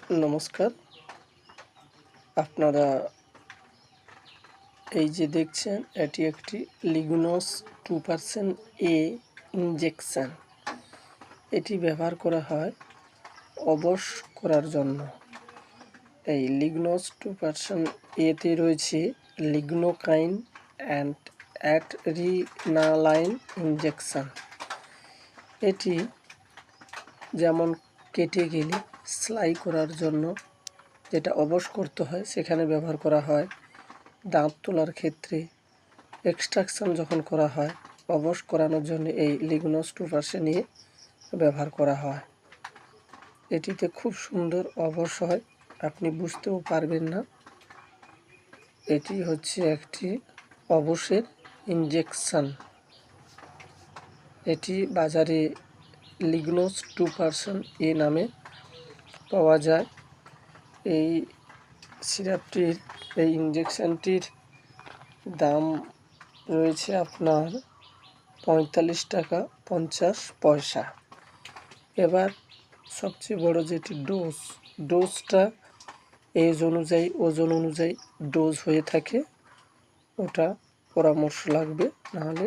নমস্কার। আপনারা এই যে দেখছেন এটি একটি লিগনস 2% এ ইনজেকশন। এটি ব্যবহার করা হয় অবশ করার জন্য। এই লিগনস 2% এতে রয়েছে লিগনোকাইন অ্যান্ড অ্যাড্রিনালাইন ইনজেকশন। এটি যেমন কেটে গেলে সেলাই করার জন্য যেটা অবশ করতে হয় সেখানে ব্যবহার করা হয়। দাঁত তোলার ক্ষেত্রে এক্সট্রাকশন যখন করা হয় অবশ করানোর জন্য এই লিগনস 2% নিয়ে ব্যবহার করা হয়। এটিতে খুব সুন্দর অবশ হয়, আপনি বুঝতেও পারবেন না। এটি হচ্ছে একটি অবশের ইনজেকশন। এটি বাজারে লিগনস 2% এ নামে পাওয়া যায়। এই সিরাপটির এই ইনজেকশনটির দাম রয়েছে আপনার 45 টাকা 50 পয়সা। এবার সবচেয়ে বড় যেটি ডোজটা এজ অনুযায়ী ওজন অনুযায়ী ডোজ হয়ে থাকে, ওটা পরামর্শ লাগবে, নাহলে